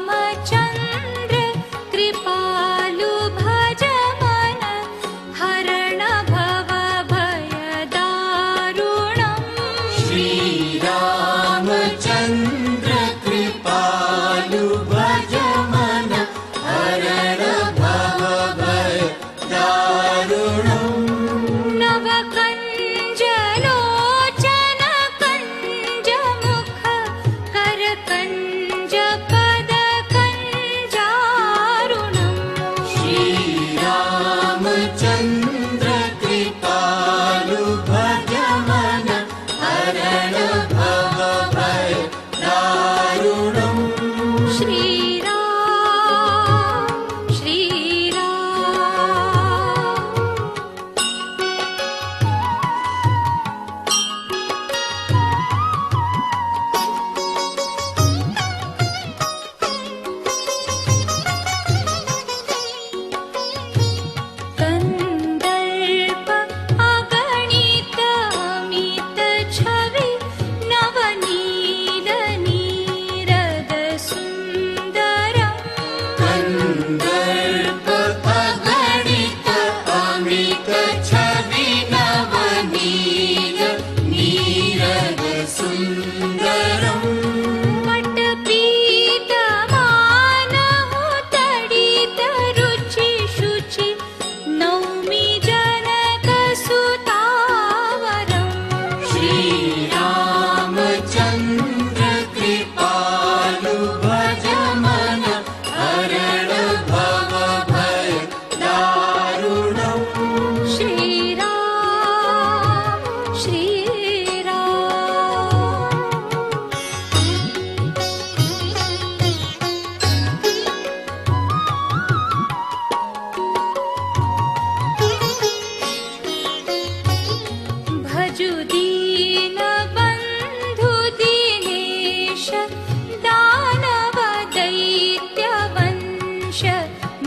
श्रीरामचन्द्र कृपालु भज मन हरण भव भयदारुणम् श्रीरामचन्द्र कृपालु भज मन हरण भव भयदारुणम् नवकञ्जलोचन कञ्जमुख करकञ्ज पदकञ्जारुणम् श्रीरामचन्द्र कृपालु भज मन हरण भव भयदारुणम् श्रीराम कन्दर्प अगणित अमित छवि नवनील नीरद सुन्दरम् कन्दर्प अगणित अमित छवि नवनील नीरद सुन्दरम् पटपीतमानहु तडित रुचि शुचि नौमि जनकसुतावरम् श्रीरामचन्द्र कृपालु भज मन हरण भव भयदारुणम् भजु दीनबन्धु दीनेश दानव दैत्यवंश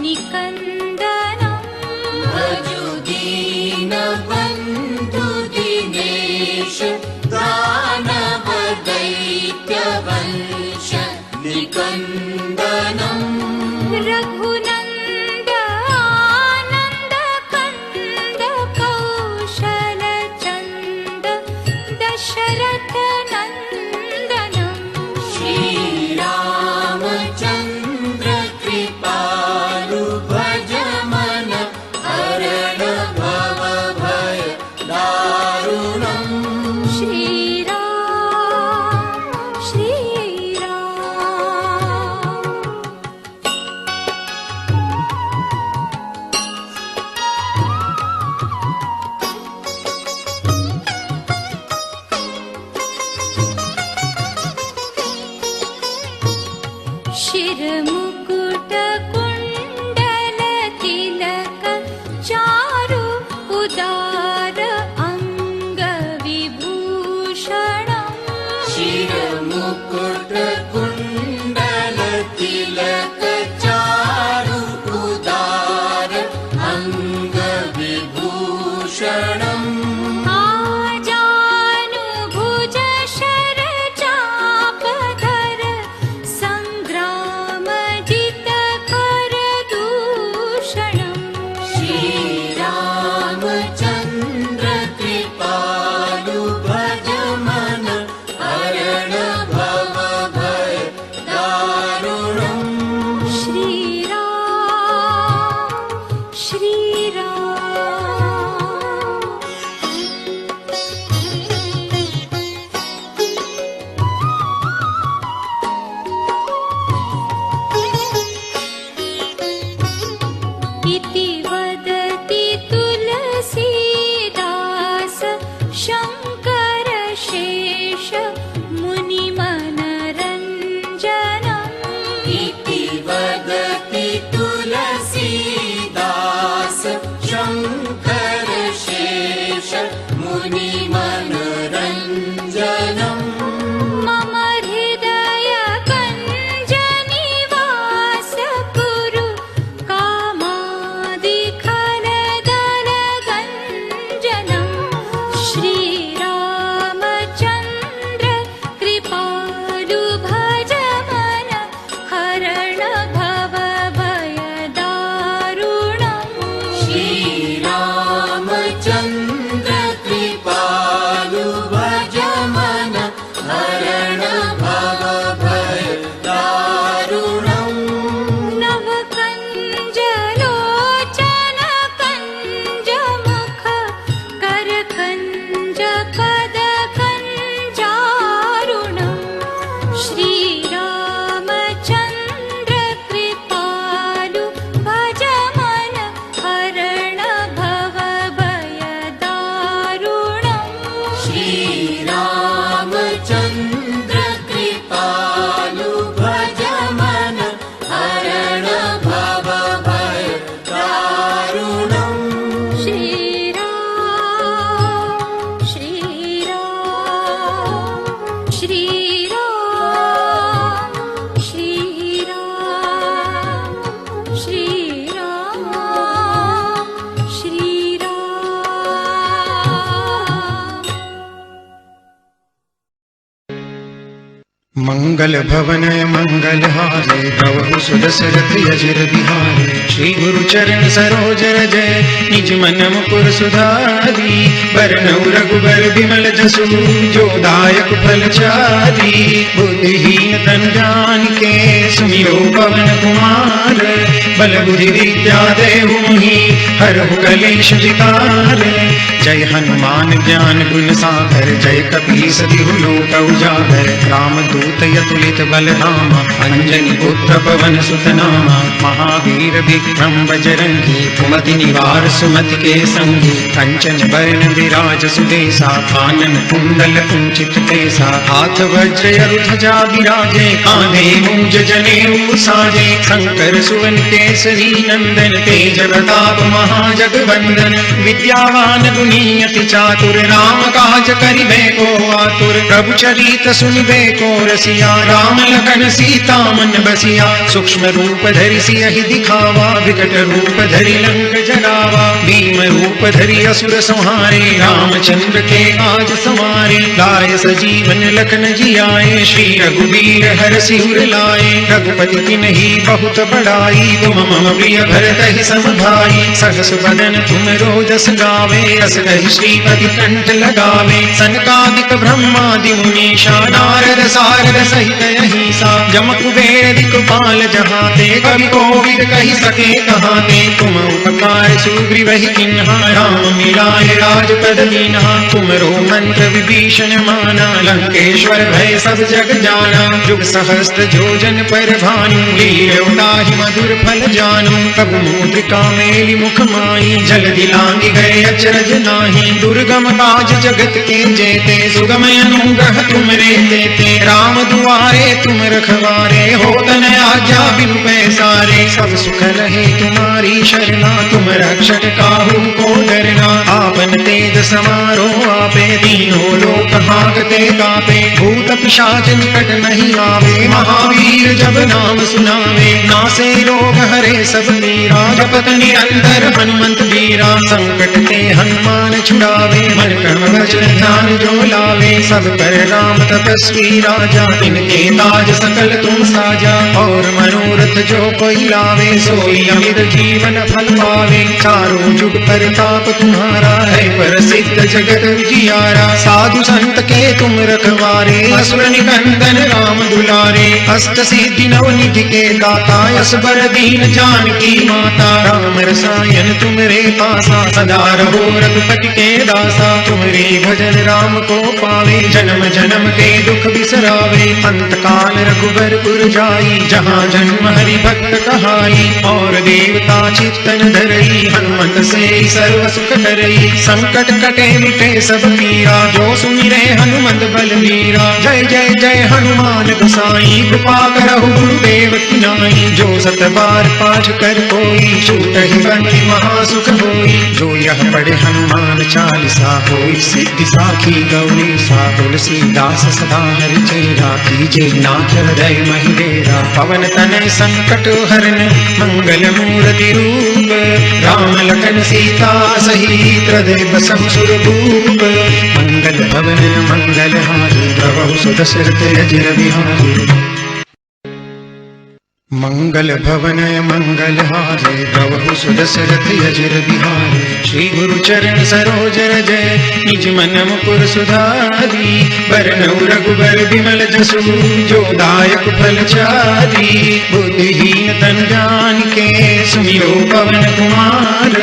निकन्दनम् भजु दीनबन्धु दिनेश दानव दैत्यवंश निकन्दनम् रघुनन्द आनन्द कन्द कौशल चन्द दशरथ नन्दनम् श्रीरामचन्द्र कृपालु भज मन हरण भव भयदारुणम् शिरमुकुट कुण्डल तिलक चारु उदार अङ्ग विभूषणम् शिरमुकुट कुण्डल तिलक चारु उदार अङ्ग विभूषणम् आजानुभुज शर चापधर सङ्ग्रामजित कर दूषणम् श्रीरामचन्द्र कृपालु भज मन हरण भव भयदारुणम् इति वदति तुलसीदास शङ्कर शेष मुनिमनरञ्जनम् इति वदति तुलसीदास शङ्कर शेष मुनिमनरञ्जनम् मम हृदय कञ्ज निवास कुरु कामादिखलदलगञ्जनम् श्रीरामचन्द्र कृपालु भज मन मंगल भवनय मंगलहारे प्रभु सुदशरथ यजिर बिहारे श्री गुरु चरण सरोज रजय निज मन मुकुर सुधारी बरनउँ रघुबर विमल जसु जो दायक फल चारि बुद्धिहीन तन जानिके सुमिरो पवन कुमार बल बुद्धि विद्या देहु मोहि हरहु कलेश विकार जय हनुमान ज्ञान गुण सागर जय कपीस तिहु लोक उजागर रामदूत अतुलित बलधामा अंजनी पुत्र पवन सुत नामा महावीर विक्रम बजरंगी कुमति निवार सुमति के संगी कंचन बरन विराज सुदेसा कानन कुंडल कुंचित केसा हाथ वज्र ध्वजा विराजे कांधे मूंज जनेऊ साजे शंकर सुवन केसरी नंदन तेज प्रताप महाजगवंदन विद्यावान गुणी अति चातुर राम काज करिबे को आतुर प्रभु चरित सुनिबे को रसिया राम लखन सीता मन बसिया सूक्ष्म रूप धरि सियहि दिखावा विकट रूप धरि लंक जरावा भीम रूप धरि असुर संहारे रामचंद्र के काज समारे लाय सजीवन लखन जियाए श्री रघुवीर हर सिर लाए रघुपति किन्ही बहुत बड़ाई तुम मम प्रिय भरत ही सम भाई सहस बदन तुम रोजस गावे अस कहि श्रीपति कंठ लगावे सनकादिक ब्रह्मादि मुनीषा नारद सारद सहित अहिसा जम कुबेर दिक्पाल जहाते कवि कोविद कहि सके कहाते तुम उपकार सुग्रीव ही किन्हा राम मिलाए राजपद दीन्हा तुमरो मंत्र विभीषण माना लंकेश्वर भय सब जग जाना जुग सहस्त्र जोजन पर भानु लील्योताहि मधुर फल जानु कब मुद्रिका मेलि मुख माई जल्दी लांघि गए अचरज नाही दुर्गम काज जगत के जेते सुगम अनुग्रह तुमरे देते राम दुआरे तुम रखवारे हो तन आज्ञा बिनु पैसारे सब सुख रहे तुम्हारी शरणा तुम रक्षक काहू को डरना आपन तेज समारो आपे तीनों लोक हांकते कापे भूत पिशाच निकट नहीं आवे महावीर जब नाम सुनावे नासे रोग हरे सब पीरा जपत निरंतर हनुमंत वीरा संकट ते हनुमान छुड़ावे मन कर्म वचन ध्यान जो लावे सब पर राम तपस्वी राजा इनके ताज सकल तुम साजा और मनोरथ जो कोई लावे सोई अमित जीवन फल पावे चारों जुग परताप तुम्हारा है प्रसिद्ध जगत उजियारा साधु संत के तुम रखवारे असुर निकंदन राम दुलारे अष्ट सिद्धि नव निधि के दाता असबर दीन जानकी माता राम रसायन तुमरे पासा सदा रहो रघुपति के दासा तुमरे भजन राम को पावे जन्म जन्म के दुख बिसरावे अंत काल रघुबरपुर जाई जहाँ जन्म हरि भक्त कहाई और देवता चित्तन धरई हनुमंत से सर्व सुख करई संकट कटे मिटे सब पीरा जो सुमिरे हनुमंत बलवीरा जय जय जय हनुमान गोसाई कृपा करहु गुरुदेव की नाई जो सत बार पाठ कर कोई छूटहि बंदी महासुख होई जो यह पढ़े हनुमान चालीसा होई सिद्धि साखी गौरी सा तुलसीदास सदा हरि चेरा कीजे नाथ हृदय महिडेरा पवन तनय संकट हरन मंगल मूर्ति रूप राम लखन सीता सहित हृदय बसम सुर भूप मंगल भवन मंगल हारी प्रभु सुदशरथ अजिर बिहारी मंगल भवनय मंगलहारे प्रभु सुदशरथ अजिर बिहारे श्री गुरु चरण सरोज रजय निज मन मुकुर सुधारी बरनउँ रघुबर विमल जसु जो दायक फल चारि बुद्धिहीन तन जानिके सुमिरो पवन कुमार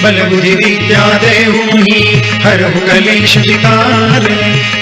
बल बुद्धि विद्या देहु मोहि हरहु कलेश विकार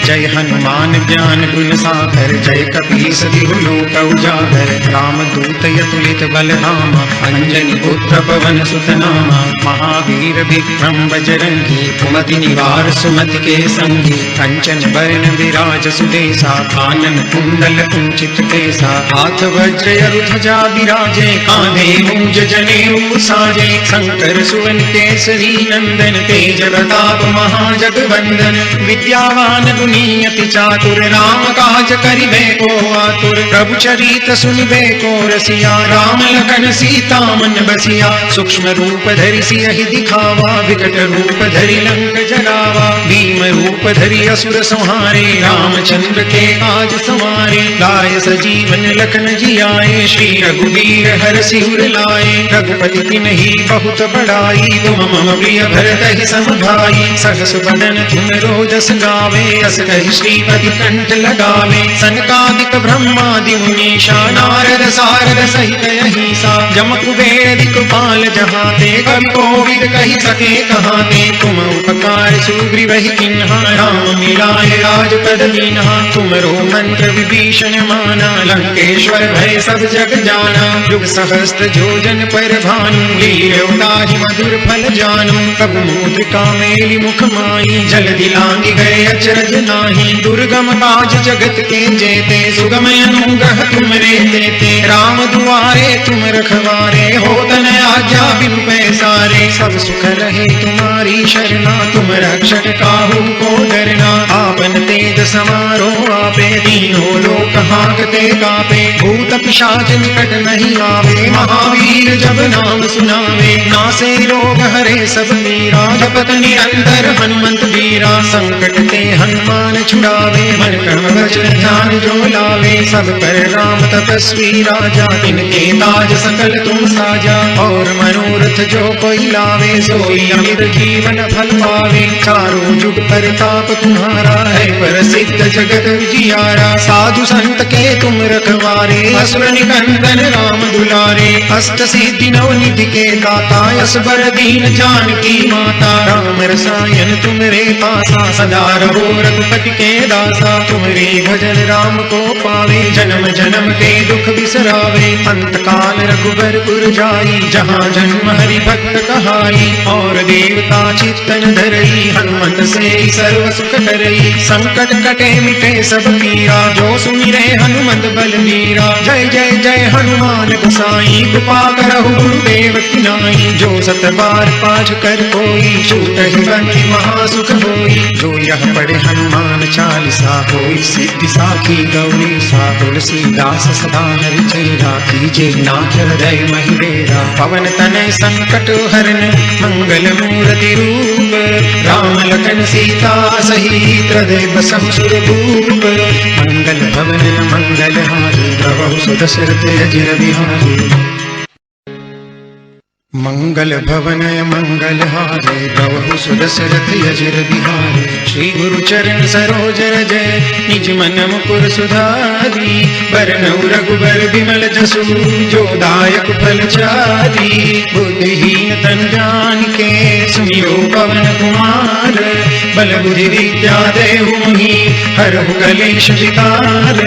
जय हनुमान ज्ञान गुण सागर जय कपीस तिहु लोक उजागर रामदूत अतुलित बलधामा अंजनी पुत्र पवन सुत नामा महावीर विक्रम बजरंगी कुमति निवार सुमति के संगी कंचन बरन विराज सुदेसा कानन कुंडल कुंचित केसा हाथ वज्र ध्वजा विराजे कांधे मूंज जने जनेऊ साजे शंकर सुवन केसरी नंदन तेज प्रताप महाजगवंदन विद्यावान गुणी अति चातुर राम काज करिबे को आतुर प्रभु चरित सुनिबे को रसिया राम लखन सीता मन बसिया सूक्ष्म रूप धरि सियहि दिखावा विकट रूप धरि लंक जरावा भीम रूप धरि असुर संहारे रामचंद्र के काज समारे लाय सजीवन लखन जियाए श्री रघुवीर हर सिर लाए रघुपति तिन्हि बहुत बड़ाई तुम मम प्रिय भरत ही सम भाई सहस बदन तुम रोजस गावे अस कहि श्रीपति कंठ लगावे सनकादिक ब्रह्मादि मुनीषा नारद सारद सहित अहिसा जम कुबेर दिक्पाल जहाते कवि कोविद कहि सके कहाते तुम उपकार सुग्रीव ही किन्हा राम मिलाए राजपद दीन्हा तुमरो मंत्र विभीषण माना लंकेश्वर भय सब जग जाना युग सहस्त्र जोजन पर भानु लील्योताहि मधुर फल जानु कबु मुद्रिका मेलि मुख माई जल दिलांगी गए अचरज नाही दुर्गम काज जगत के जेते सुगम अनुग्रह तुमरे देते राम दुआरे तुम रखवारे होत न आज्ञा बिनु पैसारे सब सुख रहे तुम्हारी शरणा तुम रक्षक काहू को डरना आपन तेज समारो आपे तीनों लोक हांकते कापे भूत पिशाच निकट नहीं आवे महावीर जब नाम सुनावे नासे रोग हरे सब मीरा जपत निरंतर हनुमंत वीरा संकट ते हनुमान छुड़ावे मन कर्म वचन ध्यान जो लावे सब पर राम तपस्वी राजा तिनके ताज सकल तुम साजा और मनोरथ जो कोई लावे सोई अमित जीवन फल पावे चारों जुग परताप तुम्हारा है प्रसिद्ध जगत विजियारा साधु संत के तुम रखवारे असुर निकंदन राम दुलारे अष्ट सिद्धि नव निधि के दाता असबर दीन जानकी माता राम रसायन तुमरे पासा सदा रहो रघुपति के दासा तुमरे भजन राम को पावे जन्म जन्म के दुख बिसरावे अंत काल रघुबरपुर जाई जहाँ जन्म हरि भक्त कहाई और देवता चित्तन धरई हनुमत से सर्व सुख करई संकट कटे मिटे सब पीरा जो सुमिरे हनुमत बलबीरा जय जय जय हनुमान गोसाई कृपा करहु गुरुदेव की नाई जो सत बार पाठ कर कोई छूट ही बंदी महासुख होई जो यह पढ़े हनुमान चालीसा होई सिद्धि साखी गौरी सा तुलसीदास सदा हरि चेरा कीजे नाथ हृदय महिडेरा पवन तनय संकट हरन मंगल मूर्ति रूप राम लखन सीता सहित हृदय बसहु सुरभूप मंगल भवन मंगल हारी प्रभु सुदशरथ अजिर बिहारी मंगल भवनय मंगल हारे प्रभु सुदशरथ अजिर बिहारी श्री गुरु चरण सरोज जय निज मन मुकुर सुधारी बरनउ रघुबर विमल जसु जो दायक फल चारी बुद्धिहीन तन जान के सुमिरो पवन कुमार बल बुद्धि विद्या देहु मोहि हरहु कलेश विकार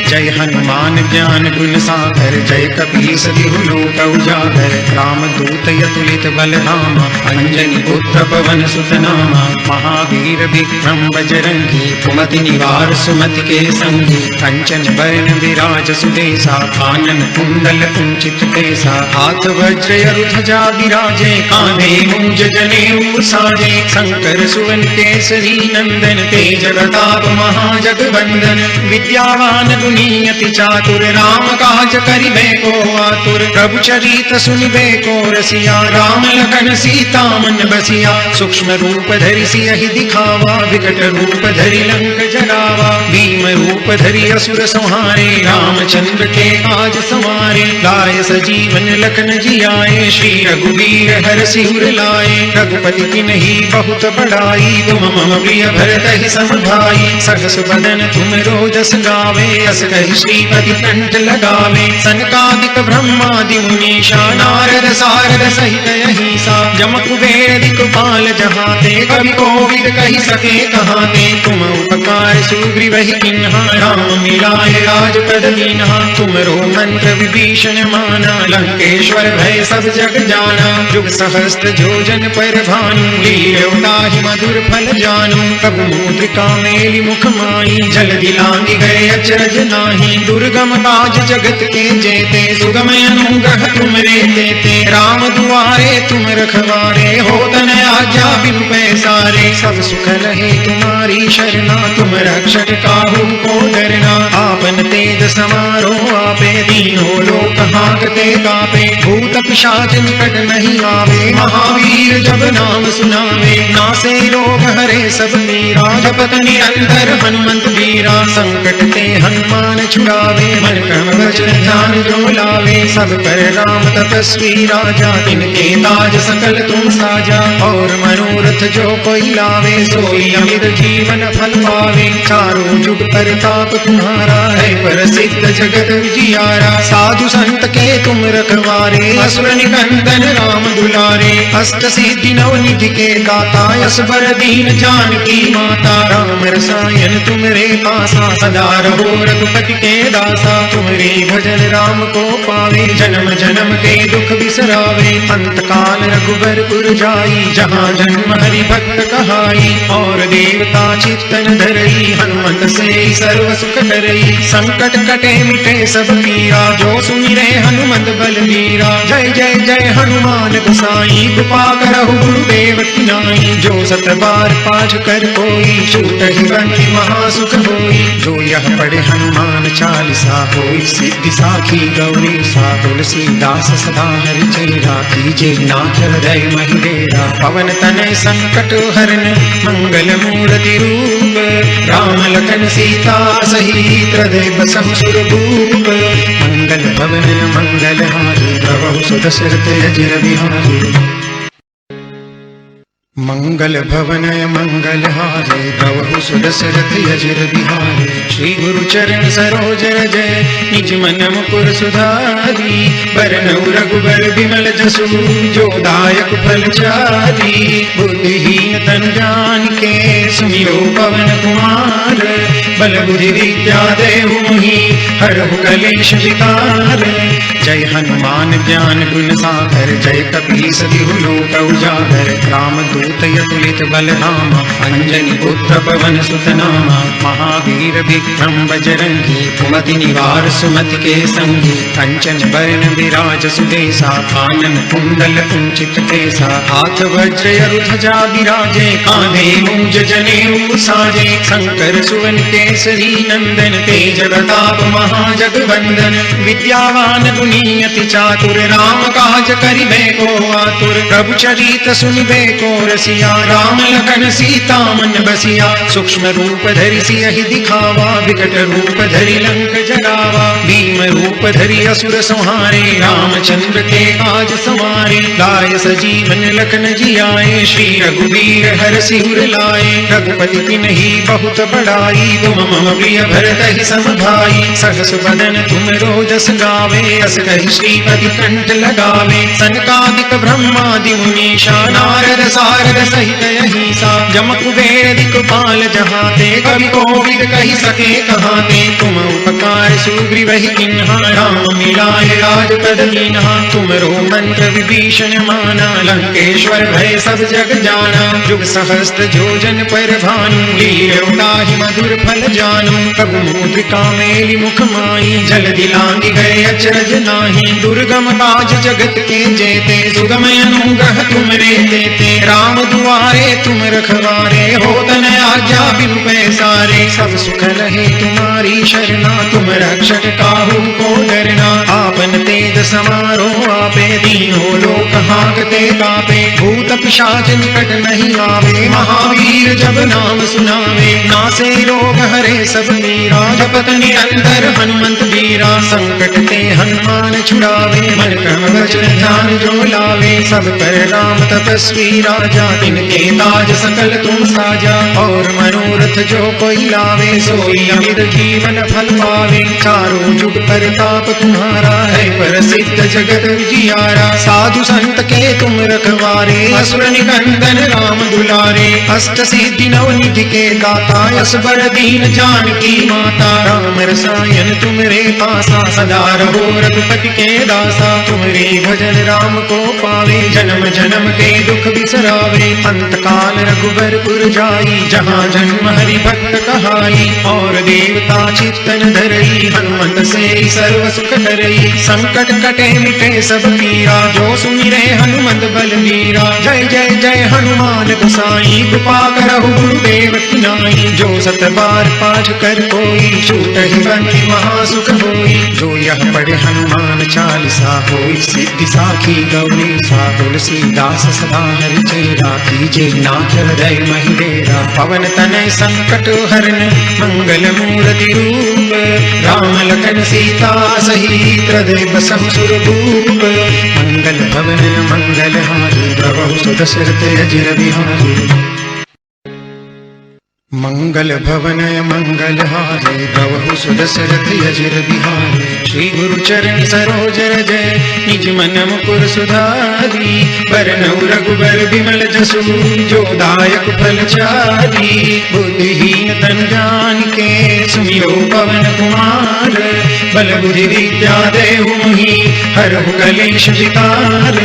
जय हनुमान ज्ञान गुण सागर जय कपीस तिहु लोक उजागर रामदूत यतुलित बलराम अंजनी पुत्र पवन सुत नामा महावीर विक्रम बजरंगी कुमति निवार सुमति के संगी कंचन बरन विराज सुदेशा कानन कुंडल कुंचित केसा हाथ वज्र ध्वजा विराजे कांधे मूंज जनेऊ साजे शंकर सुवन केसरी नंदन तेज प्रताप महाजगवंदन विद्यावान गुणी अति चातुर राम काज करिबे को आतुर प्रभु चरित सुनिबे को रसिया राम लखन सीता मन बसिया सूक्ष्म रूप धरि सियहि दिखावा विकट रूप धरि लंक जरावा भीम रूप धरि असुर संहारे रामचंद्र के काज समारे लाय सजीवन लखन जियाए श्री रघुवीर हर सिर लाए रघुपति तिन्हि बहुत बड़ाई तुम मम प्रिय भरत ही सम भाई सहस बदन तुम रोजस गावे अस कहि श्रीपति कंठ लगावे सनकादिक ब्रह्मादि मुनीषा नारद सारद सहित अहिसा जम कुबेर दिक्पाल जहाते कवि कोविद कहि सके कहाते तुम उपकार सुग्रीव ही किन्हा राम मिलाए राजपद दीन्हा तुमरो मंत्र विभीषण माना लंकेश्वर भय सब जग जाना युग सहस्त्र जोजन पर भानु लील्योताहि मधुर फल जानु कबु मुद्रिका मेलि मुख माई जल दिलांगी गए अचरज नाही दुर्गम काज जगत के जेते सुगम अनुग्रह तुमरे देते राम दुआरे तुम रखवारे, हो तन आज्ञा बिन पैसारे। सब सुख लहे तुम्हारी शरणा, तुम रक्षक काहू को डरना। आपन तेज समारो आपे, तीनों लोक हांकते कापे। भूत पिशाच निकट नहीं आवे, महावीर जब नाम सुनावे। नासे रोग हरे सब मीरा, जपत निरंतर हनुमंत वीरा। संकट ते हनुमान छुड़ावे, मन क्रम वचन ध्यान जो लावे। सब पर राम तपस्वी राजा, तिनके ताज सकल तुम साजा। और मनोरथ जो कोई लावे, सोई अमित जीवन फल पावे। चारों जुग परताप तुम्हारा है, प्रसिद्ध जगत उजियारा। साधु संत के तुम रखवारे, असुर निकंदन राम दुलारे। अष्ट सिद्धि नव निधि के दाता, असबर दीन जानकी माता। राम रसायन तुमरे पासा, सदा रहो रघुपति के दासा। तुमरे भजन राम को पावे, जन्म जन्म के दुख बिसरावे। अंत काल रघुबरपुर जाई, जहाँ जन्म हरि भक्त कहाई। और देवता चित्तन धरई, हनुमंत से सर्व सुख करई। संकट कटे मिटे सब पीरा, जो सुमिरे हनुमंत बलबीरा। जय जय जय हनुमान गोसाई, कृपा करहु गुरुदेव की नाई। जो सत बार पाठ कर कोई, छूटहि बंदी महासुख होई। जो यह पढ़े हनुमान चालीसा, होई सिद्धि साखी गौरी सा। तुलसीदास सदा हरि चेरा, कीजे नाथ हृदय महि डेरा। पवन तनय संकट हरन, मंगल मूर्ति रूप। राम लखन सीता सहित, हृदय बसहु सुर भूप। मंगल भवन मंगल हारी, प्रभु सुदशरथ अजिर बिहारी। मंगल भवन मंगल हारे, प्रभु सुदशरथ अजिर बिहारी। श्री गुरु चरण सरोज रज, निज मन मुकुर सुधारी। बरनउँ रघुबर बिमल जसु, जो दायक फल चारी। बुद्धिहीन तनु जानिके, सुमिरो पवन कुमार। बल बुद्धि विद्या देहु मोहि, हरहु कलेश विकार। जय हनुमान ज्ञान गुण सागर, जय कपीस तिहु लोक उजागर। रामदूत अतुलित बलधामा, अंजनी पुत्र पवन सुत नामा। महावीर विक्रम बजरंगी, कुमति निवार सुमति के संगी। कंचन बरन विराज सुदेसा, कानन कुंडल कुंचित केसा। हाथ वज्र ध्वजा विराजे, कांधे मूंज जनेऊ साजे। शंकर सुवन केसरी नंदन, तेज प्रताप महाजगवंदन। विद्यावान गुणी अति चातुर, राम काज करिबे को आतुर। प्रभु चरित सुनिबे को रसिया, राम लखन सीता मन बसिया। सूक्ष्म रूप धरि सियहि दिखावा, विकट रूप धरि लंक जरावा। भीम रूप धरि असुर संहारे, रामचंद्र के काज समारे। लाय सजीवन लखन जियाए, श्री रघुवीर हरषि उर लाए। रघुपति किन्ही बहुत बड़ाई, तुम मम प्रिय भरतहि सम भाई। सहस बदन तुम रोजस गावे, अस कहि श्रीपति कंठ लगावे। सनकादिक ब्रह्मादि मुनीषा, नारद सारद सहित अहिसा। जम कुबेर दिक्पाल जहाते, कवि कोविद कहि सके कहाते। तुम उपकार सुग्रीवहि किन्हा, राम मिलाए राजपद दीन्हा। तुमरो मंत्र विभीषण माना, लंकेश्वर भय सब जग जाना। जुग सहस्त्र जोजन पर भानु, लील्यों ताहि मधुर फल जानू। कबु मुद्रिका मेलि मुख माई, जल दिलांगी गए अचरज नाही। दुर्गम काज जगत के जेते, सुगम अनुग्रह तुमरे देते। राम दुआरे तुम रखवारे, हो तन आज्ञा बिनु पैसारे। सब सुख लहे तुम्हारी शरणा, तुम रक्षक काहू को डरना। आपन तेज समारो आपे, तीनों लोक हांकते कापे। भूत पिशाच निकट नहीं आवे, महावीर जब नाम सुनावे। नासे रोग हरे सब मीरा, जपत निरंतर हनुमंत वीरा। संकट ते हनुमान छुड़ावे, मन क्रम वचन ध्यान जो लावे। सब पर राम तपस्वी राजा, तिनके ताज सकल तुम साजा। और मनोरथ जो कोई लावे, सोई अमित जीवन फल पावे। चारों जुग परताप तुम्हारा है, प्रसिद्ध जगत उजियारा। साधु संत के तुम रखवारे, असुर निकंदन राम दुलारे। अष्ट सिद्धि नव निधि के दाता, असबर दीन जानकी माता। राम रसायन तुमरे पासा, सदा रहो रघुपति के दासा। तुमरे भजन राम को पावे, जन्म जन्म के दुख बिसरावे। अंत काल रघुबरपुर जाई, जहाँ जन्म हरि भक्त कहाई। और देवता चित्तन धरई, हनुमंत से सर्व सुख करई। संकट कटे मिटे सब पीरा, जो सुमिरे हनुमंत बलबीरा। जय जय जय हनुमान गोसाई, कृपा करहु गुरुदेव की नाई। जो सत बार पाठ कर कोई, छूटहि बंदी महासुख होई। जो यह पढ़े हनुमान चालीसा, होई सिद्धि साखी गौरी सा। तुलसीदास सदा हरि चेरा, कीजे नाथ हृदय महि डेरा। पवन तनय संकट हरन, मंगल मूर्ति रूप। राम लखन सीता सहित हृदय बसहु सुरभूप। मंगल भवन मंगल हारी, प्रभु सुदशरथ अजिर बिहारी। मंगल भवनय मंगल हारे, प्रभु सुदशरथ अजिर बिहारी। श्री गुरु चरण सरोज जय, निज मन मुकुर सुधारी। बरनउँ रघुबर विमल जसु, जो दायक फल चारी। बुद्धिहीन तन जानिके, सुमिरो पवन कुमार। बल बुद्धि विद्या देहु मोहि, हरहु कलेश विकार।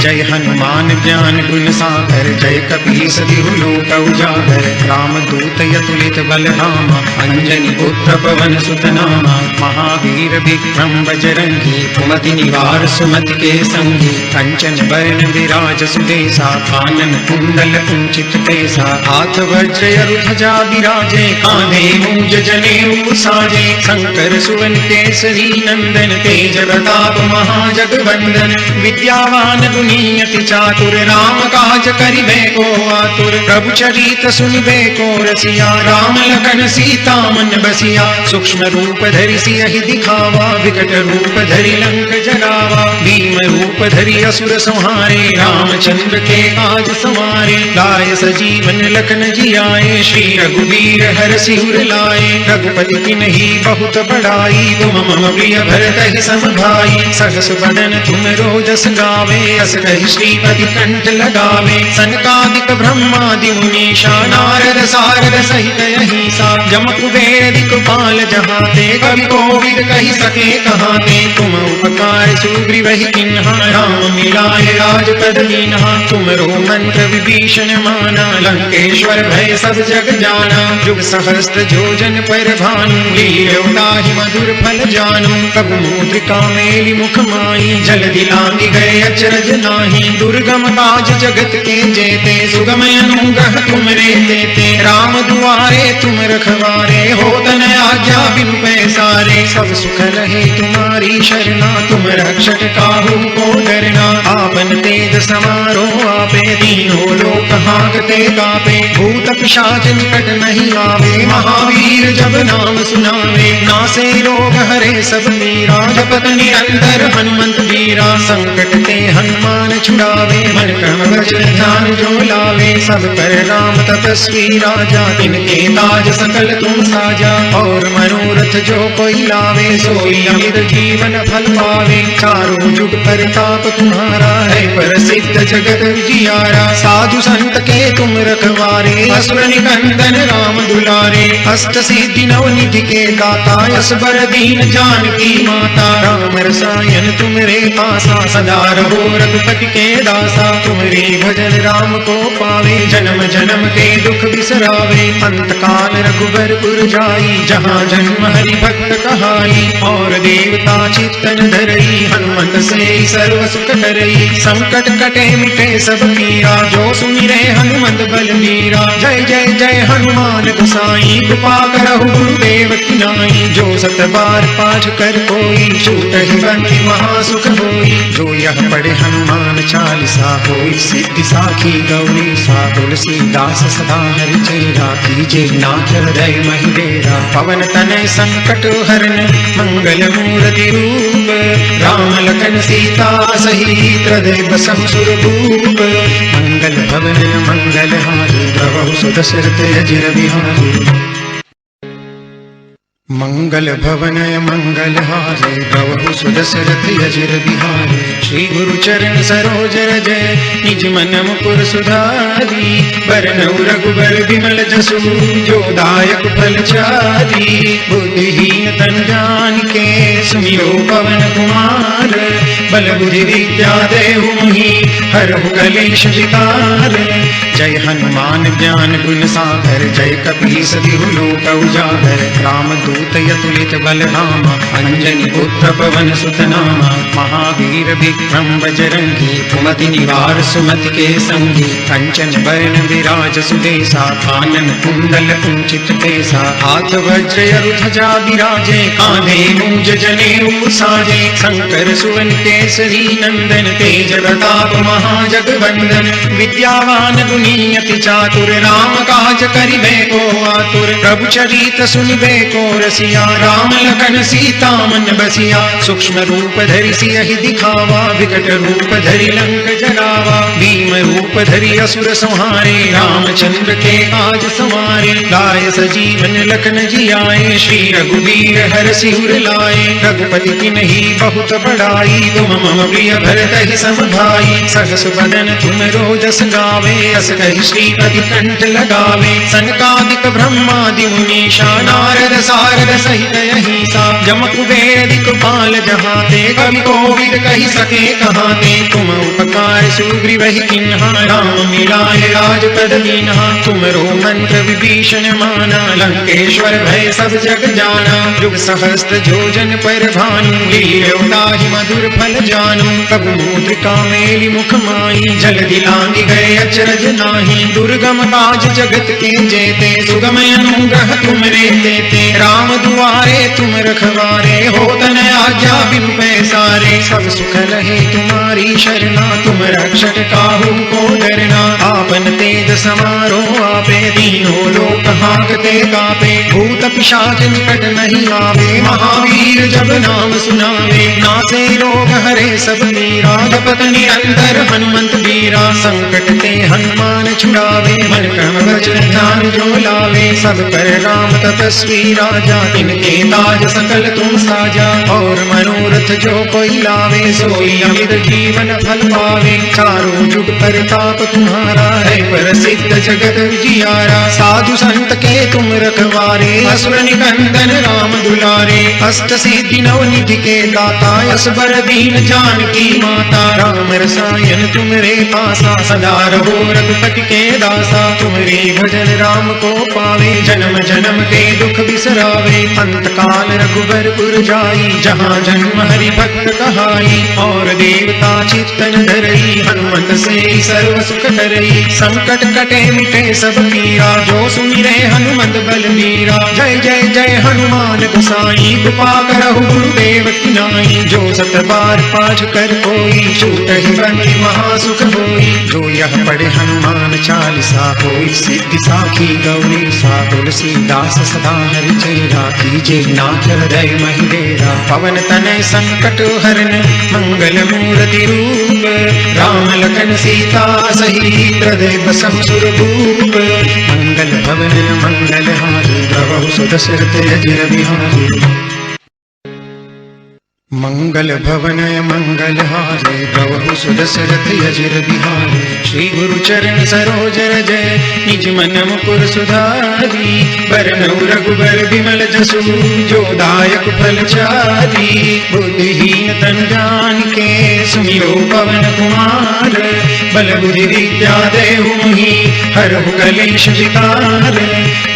जय हनुमान ज्ञान गुण सागर, जय कपीस तिहु लोक उजागर। रामदूत अतुलित बलधामा, अंजनी पुत्र पवन सुत नामा। महावीर विक्रम बजरंगी, कुमति निवार सुमति के संगी। कंचन बरन विराज सुदेसा, कानन कुंडल कुंचित केसा। हाथ वज्र ध्वजा विराजे, कांधे मूंज जनेऊ साजे। शंकर सुवन केसरी नंदन, तेज प्रताप महाजगवंदन। विद्यावान गुणी अति चातुर, राम काज करिबे को आतुर। प्रभु चरित सुनिबे को रसिया, राम लखन सीता मन बसिया। सूक्ष्म रूप धरि सियहि दिखावा, विकट रूप धरि लंक जरावा। भीम रूप धरि असुर संहारे, रामचंद्र के काज संवारे। लाय सजीवन लखन जियाए, श्री रघुवीर हरषि उर लाए। रघुपति किन्ही बहुत बड़ाई, तुम मम प्रिय भरत सम भाई। सहस बदन तुम रोजस गावे, अस कहि श्रीपति कंठ लगावे। सनकादिक ब्रह्मादि मुनीषा, नारद सारद सहित अहिसा। जम कुबेर दिक्पाल जहाते, कवि कोविद कहि सके कहाते। तुम उपकार सुग्रीवहि किन्हा, राम मिलाए राजपद दीन्हा। तुमरो मंत्र विभीषण माना, लंकेश्वर भय सब जग जाना। जुग सहस्त्र जोजन पर भानु, लील्यो ताहि मधुर फल जानू। कबु मुद्रिका मेलि मुख माई, जल्दी लांघि गए अचरज नाही। दुर्गम काज जगत के जेते, सुगम अनुग्रह तुमरे तेते। राम दुआरे तुम रखवारे, होत न आज्ञा बिनु पैसारे। सब सुख रहे तुम्हारी शरणा, तुम रक्षक काहू को डरना। आपन तेज समारो आपे, तीनों लोक हांकते कापे। भूत पिशाच निकट नहीं आवे, महावीर जब नाम सुनावे। नासे रोग हरे सब मीरा, जपत निरंतर हनुमंत वीरा। संकट ते हनुमान छुड़ावे, मन क्रम वचन ध्यान जो लावे। सब पर राम तपस्वी राजा, तिनके ताज सकल तुम साजा। और मनोरथ जो कोई लावे, सोई अमित जीवन फल पावे। चारों जुग परताप तुम्हारा है, प्रसिद्ध जगत उजियारा। साधु संत के तुम रखवारे, असुर निकंदन राम दुलारे। अष्ट सिद्धि नव निधि के दाता, असबर दीन जानकी माता। राम रसायन तुमरे पासा, सदा रहो रघुपति के दासा। तुमरे भजन राम को पावे, जन्म जन्म के दुख बिसरावे। अंत काल रघुबरपुर जाई, जहाँ जन्म हरि भक्त कहाई। और देवता चित्तन धरई, हनुमत से सर्व सुख करई। संकट कटे मिटे सब पीरा, जो सुमिरे हनुमंत बलबीरा। जय जय जय हनुमान गोसाई, कृपा करहु गुरुदेव की नाई। जो सत बार पाठ कर कोई, छूटहि बंदी महासुख होई। जो यह पढ़े हनुमान चालीसा, होई सिद्धि साखी गौरी सा। तुलसीदास सदा हरि चेरा, कीजे नाथ हृदय महि डेरा। पवन तनय संकट हरन, मंगल मूर्ति रूप। राम लखन सीता सहित हृदय बसहु सुरभूप। मंगल भवन मंगल हारी, प्रभु सुदशरथ अजिर बिहारी। मंगल भवनय मंगल हारे, प्रभु सुदशरथ अजिर बिहारी। श्री गुरु चरण सरोज जय, निज मन मुकुर सुधारी। बरनउँ रघुबर विमल जसु, जो दायक फल चारी। बुद्धिहीन तन जानिके, सुमिरो पवन कुमार। बल बुद्धि विद्या देहु मोहि हरहु कलेश विकार। जय हनुमान ज्ञान गुण सागर जय कपीस तिहु लोक उजागर। राम दूत अतुलित बल धामा अंजनी पुत्र पवन सुत नामा। महावीर विक्रम बजरंगी कुमति निवार सुमति के संगी। कंचन बरन विराज सुदेसा कानन कुंडल कुंचित केसा। हाथ वज्र ध्वजा विराजे कांधे मूंज जनेऊ साजे। शंकर सुवन केसरी नंदन तेज प्रताप महाजगवंदन। विद्यावान गुणी अति चातुर राम काज करिबे को आतुर। प्रभु चरित सुनिबे को रसिया राम लखन सीता मन बसिया। सूक्ष्म रूप धरि सियहि दिखावा विकट रूप धरि लंक जरावा। भीम रूप धरि असुर संहारे रामचंद्र के काज संवारे। लाय सजीवन लखन जियाए श्री रघुवीर हर सिर लाए। रघुपति किन्ही बहुत बड़ाई तुम मम प्रिय भरत सम भाई। सहस बदन तुम रोजस गावे अस कहि श्रीपति कंठ लगावे। सनकादिक ब्रह्मादि मुनीषा नारद सारद सहित अहिसा। जम कुबेर दिक्पाल जहाते कवि कोविद कहि सके कहाते। तुम उपकार सुग्रीवहि किन्हा राम मिलाए राजपद दीन्हा। तुमरो मंत्र विभीषण माना लंकेश्वर भय सब जग जाना। युग सहस्त्र जोजन पर भानु लील्यो ताहि मधुर फल जानु। कबु मुद्रिका मेलि मुख माई जल दिलांगी गए अचरज नाही। दुर्गम काज जगत के जेते सुगम अनुग्रह तुमरे देते। राम दुआरे तुम रखवारे होत न आज्ञा बिनु पैसारे। सब सुख लहे तुम्हारी शरणा तुम रक्षक काहू को डरना। आपन तेज समारो आपे तीनों लोक हांकते कापे। भूत पिशाच निकट नहीं आवे महावीर जब नाम सुनावे। नासे रोग हरे सब मीरा जपत निरंतर हनुमंत बीरा। संकट ते हनुमान छुड़ावे मन क्रम वचन ध्यान जो लावे। सब पर राम तपस्वी राजा तिनके ताज सकल तुम साजा। और मनोरथ जो कोई लावे सोई अमित जीवन फल पावे। चारों जुग परताप तुम्हारा है प्रसिद्ध जगत विजियारा। साधु संत के तुम रखवारे असुर निकंदन राम दुलारे। अष्ट सिद्धि नव निधि के दाता असबर दीन जानकी माता। राम रसायन तुमरे पासा सदा रहो रघुपति के दासा। तुमरे भजन राम को पावे जन्म जन्म के दुख बिसरावे। अंत काल रघुबरपुर जाई जहाँ जन्म हरि भक्त कहाई। और देवता चित्तन धरई हनुमत से सर्व सुख करई। संकट कटे मिटे सब पीरा जो सुमिरे हनुमत बलबीरा। जय जय जय हनुमान गोसाई कृपा करहु गुरुदेव की नाई। जो सत बार पाठ कर कोई छूटहि बंदी महासुख होई। जो यह पढ़े हनुमान चालीसा होई सिद्धि साखी गौरी सा। तुलसीदास सदा हरि चेरा कीजे नाथ हृदय महि डेरा। पवन तनय संकट हरन मंगल मूर्ति रूप। राम लखन सीता सहित हृदय बसहु सुरभूप। मंगल भवन मंगल हारी प्रभु सुदशरथ अजिर बिहारी। मंगल भवन मंगल हारे प्रभु सुदशरथ अजिर बिहारी। श्री गुरु चरण सरोज जय निज मन मुकुर सुधारी। बरनउँ रघुबर बिमल जसु जो दायक फल चारी। बुद्धिहीन तन जान के सुमिरो पवन कुमार। बल बुद्धि विद्या देहु मोहि हरहु कलेश विकार।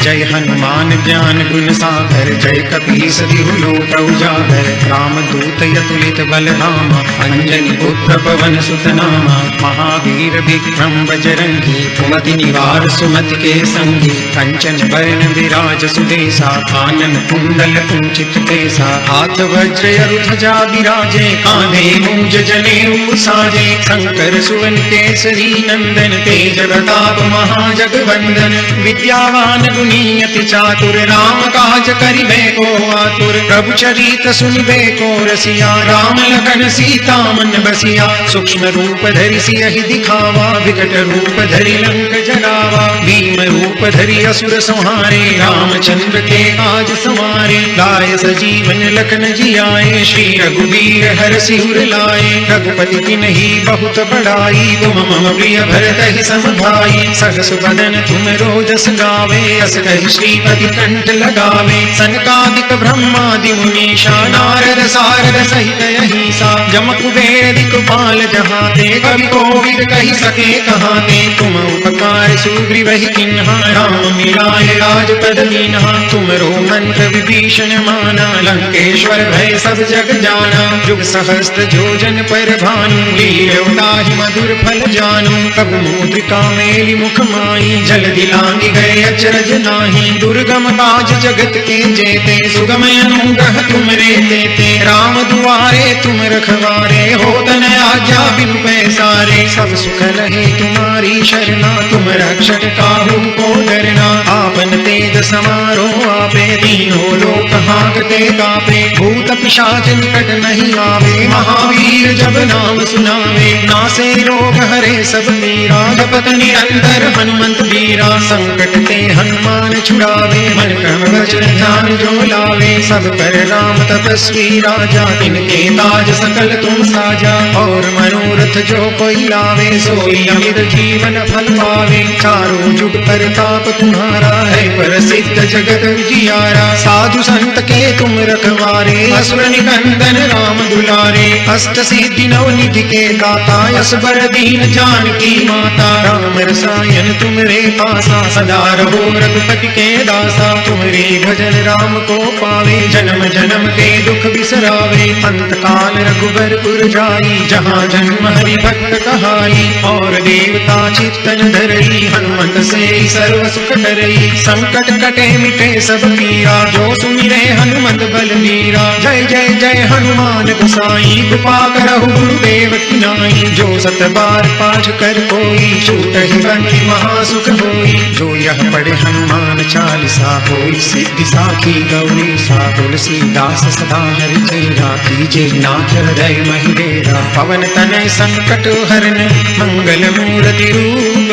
जय हनुमान ज्ञान गुण सागर जय कपीस तिहु लोक उजागर। राम दूत अतुलित बल धामा अंजनी पुत्र पवन सुत नामा। महावीर विक्रम बजरंगी कुमति निवार सुमति के संगी। कंचन बरन विराज सुदेसा कानन कुंडल कुंचित केसा। हाथ वज्र ध्वजा विराजे कांधे मूंज जनेऊ साजे। शंकर सुवन केसरी नंदन तेज प्रताप महाजगवंदन। विद्यावान गुणी अति चातुर राम काज करिबे को आतुर। प्रभु चरित सुनिबे को रसिया राम लखन सीता मन बसिया। सूक्ष्म रूप धरि सियहि दिखावा विकट रूप धरि लंक जरावा। भीम रूप धरि असुर संहारे रामचंद्र के काज संवारे। लाय सजीवन लखन जियाए श्री रघुवीर हर सिर लाए। रघुपति किन्ही बहुत बड़ाई तुम मम प्रिय भरत सम भाई। सहस बदन तुम रोजस गावे अस कहि श्रीपति कंठ लगावे। सनकादिक ब्रह्मादि मुनीषा नारद सारद नारद सहित अहिसा जम कुबेर दिक्पाल जहाते कवि कोविद कही सके कहाते तुम उपकार सुग्रीव ही किन्हा राम मिलाए राजपद दीन्हा तुमरो मंत्र विभीषण माना लंकेश्वर भय सब जग जाना जुग सहस्त्र जोजन पर भानु लील्योताहि मधुर फल जानु कब मुद्रिका मेलि मुख माई जल दिलांगी गए अचरज नाही दुर्गम काज जगत के जेते सुगम अनुग्रह तुमरे देते राम दुआरे तुम रखवारे हो तन आज्ञा बिनु पैसारे सब सुख लहे तुम्हारी शरणा तुम रक्षक काहू को डरना आपन तेज समारो आपे तीनों लोक हांकते कापे भूत पिशाच निकट नहीं आवे महावीर जब नाम सुनावे नासे रोग हरे सब पीरा जपत निरंतर हनुमंत वीरा संकट ते हनुमान छुड़ावे मन क्रम वचन ध्यान जो लावे सब पर राम तपस्वी राजा तिनके ताज सकल तुम साजा और मनोरथ जो कोई लावे सोई अमित जीवन फल पावे चारों जुग परताप तुम्हारा है प्रसिद्ध जगत उजियारा साधु संत के तुम रखवारे असुर निकंदन राम दुलारे अष्ट सिद्धि नव निधि के दाता यस बर दीन जानकी माता राम रसायन तुमरे पासा सदा रहो रघुपति के दासा तुमरे भजन राम को पावे जन्म जन्म के दुख बिसरावे अंत काल रघुबरपुर जाई जहाँ जन्म हरि भक्त कहाई और देवता चित्तन धरई हनुमंत से सर्व सुख करई संकट कटे मिटे सब पीरा जो सुमिरे हनुमंत बलबीरा जय जय जय हनुमान गोसाई कृपा करहु गुरुदेव की नाई जो सत बार पाठ कर कोई छूट ही बंदी महासुख होई जो यह पढ़े हनुमान चालीसा होई सिद्धि साखी गौरी सा तुलसीदास सदा हरि चेरा कीजे नाथ हृदय महिडेरा पवन तनय संकट हरन मंगल मूर्ति रूप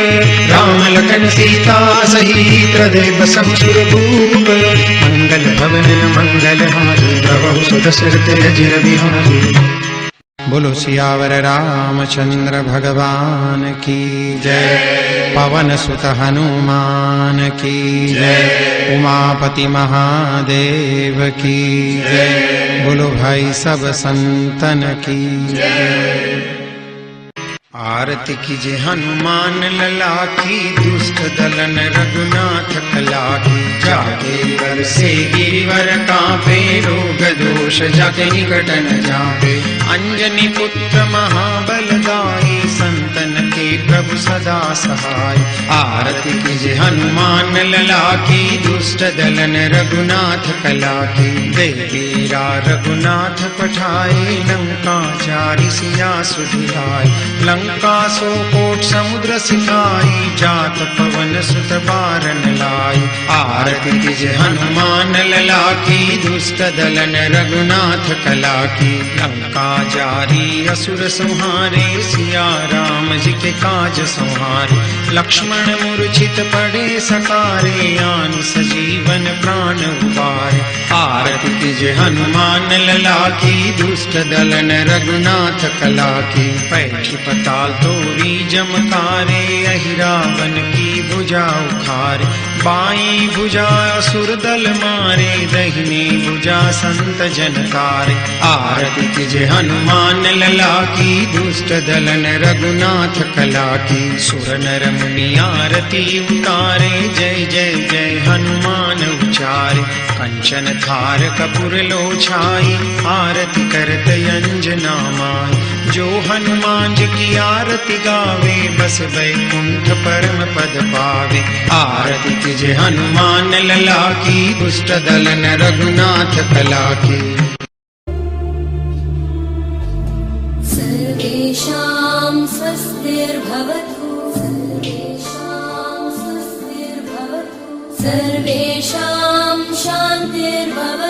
राम लखन सीता सहित हृदय बसहु सुर भूप मंगल भवन मंगल हारी प्रभु सुदशरथ अजिर बिहारी। बोलो सियावर रामचंद्र भगवान की जय पवन सुत हनुमान की जय उमापति महादेव की जय बोलो भाई सब संतन की जय। आरती कीजे हनुमान लला की दुष्ट दलन रघुनाथ कला की जाके कर से गिरिवर कांपे रोग दोष जाके निकट न जापे अंजनी पुत्र महाबलदाई संतन के प्रभु सदा सहाय। आरती कीजे हनुमान लला की दुष्ट दलन रघुनाथ कला की देवीरा रघुनाथ पठाए लंका चारि सिया सुधियाय लंका सो कोट समुद्र सिखाई जात पवन सुत बारन लाई। आरती कीजे हनुमान लला की दुष्ट दलन रघुनाथ कला की लंका जारी असुर संहारे सिया राम जी के काज संहारे लक्ष्मण मूर्छित पड़े सकारे आन सजीवन प्राण उबारे। आरती कीजे हनुमान लला की दुष्ट दलन रघुनाथ कला की पैठी पताल तोरी जमकारे अहि रावण की भुजा उखारे बाई भुजा असुर दल मारे दहिनी भुजा संत जनकारे। आरती कीजे हनुमान लला की दुष्ट दलन रघुनाथ कला की सुर नर मुनि आरती उतारे जय जय जय हनुमान उचारे कंचन थार कपूर लो छाई आरती करत अंजना माई जो हनुमान जी की आरती गावे बस वैकुंठ परम पद पावे। आरती कीजे हनुमान लला की दुष्ट दलन रघुनाथ कला की। सर्वेषां स्वस्तिर्भवतु सर्वेषां स्वस्तिर्भवतु सर्वेषां शान्तिर्भवतु